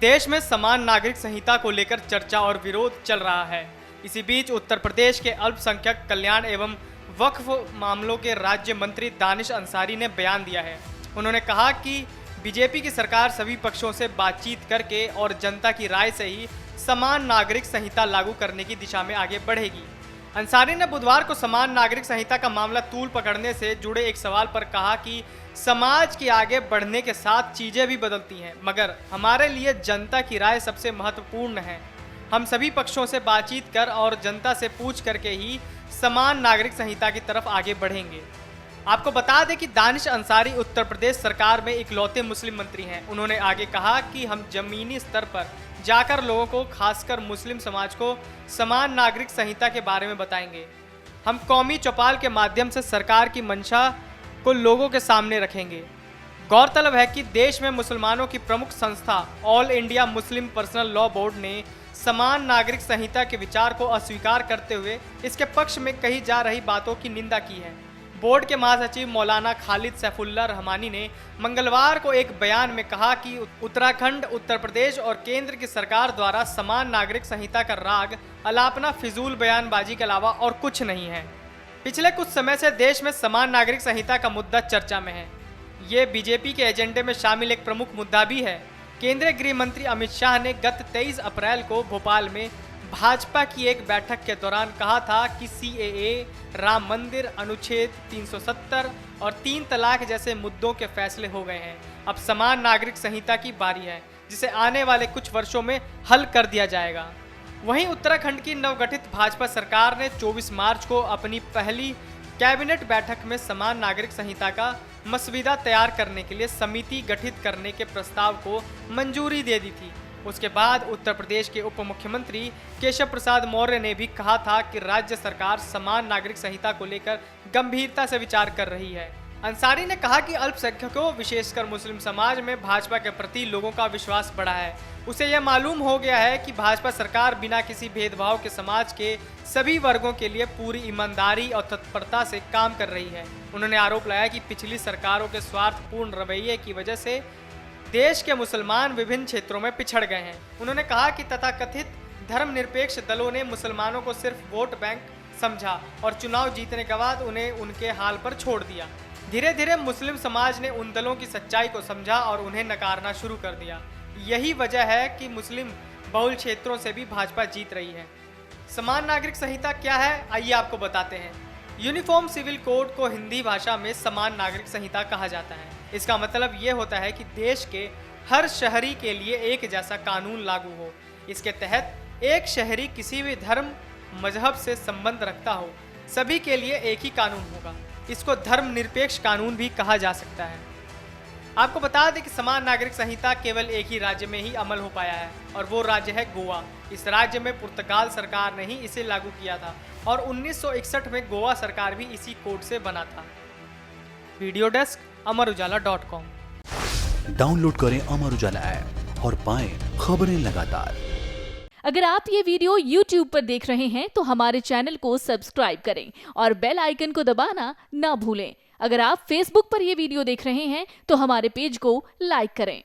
देश में समान नागरिक संहिता को लेकर चर्चा और विरोध चल रहा है। इसी बीच उत्तर प्रदेश के अल्पसंख्यक कल्याण एवं वक्फ मामलों के राज्य मंत्री दानिश अंसारी ने बयान दिया है। उन्होंने कहा कि बीजेपी की सरकार सभी पक्षों से बातचीत करके और जनता की राय से ही समान नागरिक संहिता लागू करने की दिशा में आगे बढ़ेगी। अंसारी ने बुधवार को समान नागरिक संहिता का मामला तूल पकड़ने से जुड़े एक सवाल पर कहा कि समाज के आगे बढ़ने के साथ चीजें भी बदलती हैं, मगर हमारे लिए जनता की राय सबसे महत्वपूर्ण है। हम सभी पक्षों से बातचीत कर और जनता से पूछ करके ही समान नागरिक संहिता की तरफ आगे बढ़ेंगे। आपको बता दें कि दानिश अंसारी उत्तर प्रदेश सरकार में इकलौते मुस्लिम मंत्री हैं। उन्होंने आगे कहा कि हम जमीनी स्तर पर जाकर लोगों को, खासकर मुस्लिम समाज को समान नागरिक संहिता के बारे में बताएंगे। हम कौमी चौपाल के माध्यम से सरकार की मंशा को लोगों के सामने रखेंगे। गौरतलब है कि देश में मुसलमानों की प्रमुख संस्था all India Muslim personal law board ने समान नागरिक संहिता के विचार को अस्वीकार करते हुए इसके पक्ष में कही जा रही बातों की निंदा की है। बोर्ड के महासचिव मौलाना खालिद सैफुल्लाह रहमानी ने मंगलवार को एक बयान में कहा कि उत्तराखंड, उत्तर प्रदेश और केंद्र की सरकार द्वारा समान नागरिक संहिता का राग अलापना फिजूल बयानबाजी के अलावा और कुछ नहीं है। पिछले कुछ समय से देश में समान नागरिक संहिता का मुद्दा चर्चा में है। ये बीजेपी के एजेंडे में शामिल एक प्रमुख मुद्दा भी है। केंद्रीय गृह मंत्री अमित शाह ने गत 23 अप्रैल को भोपाल में भाजपा की एक बैठक के दौरान कहा था कि सीएए, राम मंदिर, अनुच्छेद 370 और 3 तलाक जैसे मुद्दों के फैसले हो गए हैं। अब समान नागरिक संहिता की बारी है, जिसे आने वाले कुछ वर्षों में हल कर दिया जाएगा। वहीं उत्तराखंड की नवगठित भाजपा सरकार ने 24 मार्च को अपनी पहली कैबिनेट बैठक में समान नागरिक संहिता का मसविदा तैयार करने के लिए समिति गठित करने के प्रस्ताव को मंजूरी दे दी थी। उसके बाद उत्तर प्रदेश के उप मुख्यमंत्री केशव प्रसाद मौर्य ने भी कहा था कि राज्य सरकार समान नागरिक संहिता को लेकर गंभीरता से विचार कर रही है। अंसारी ने कहा कि अल्पसंख्यकों, विशेषकर मुस्लिम समाज में भाजपा के प्रति लोगों का विश्वास बढ़ा है। उसे यह मालूम हो गया है कि भाजपा सरकार बिना किसी भेदभाव के समाज के सभी वर्गों के लिए पूरी ईमानदारी और तत्परता से काम कर रही है। उन्होंने आरोप लगाया कि पिछली सरकारों के स्वार्थपूर्ण रवैये की वजह से देश के मुसलमान विभिन्न क्षेत्रों में पिछड़ गए हैं। उन्होंने कहा कि तथाकथित धर्मनिरपेक्ष दलों ने मुसलमानों को सिर्फ वोट बैंक समझा और चुनाव जीतने के बाद उन्हें उनके हाल पर छोड़ दिया। धीरे धीरे मुस्लिम समाज ने उन दलों की सच्चाई को समझा और उन्हें नकारना शुरू कर दिया। यही वजह है कि मुस्लिम बहुल क्षेत्रों से भी भाजपा जीत रही है। समान नागरिक संहिता क्या है, आइए आपको बताते हैं। यूनिफॉर्म सिविल कोड को हिंदी भाषा में समान नागरिक संहिता कहा जाता है। इसका मतलब ये होता है कि देश के हर शहरी के लिए एक जैसा कानून लागू हो। इसके तहत एक शहरी किसी भी धर्म, मजहब से संबंध रखता हो, सभी के लिए एक ही कानून होगा। इसको धर्मनिरपेक्ष कानून भी कहा जा सकता है। आपको बता दें कि समान नागरिक संहिता केवल एक ही राज्य में ही अमल हो पाया है और वो राज्य है गोवा। इस राज्य में पुर्तगाल सरकार ने ही इसे लागू किया था और 1961 में गोवा सरकार भी इसी कोड से बना था। Video desk अमरउजाला.com। डाउनलोड करें अमर उजाला ऐप और पाएं खबरें लगातार। अगर आप ये वीडियो YouTube पर देख रहे हैं तो हमारे चैनल को सब्सक्राइब करें और बेल आइकन को दबाना ना भूलें। अगर आप Facebook पर ये वीडियो देख रहे हैं तो हमारे पेज को लाइक करें।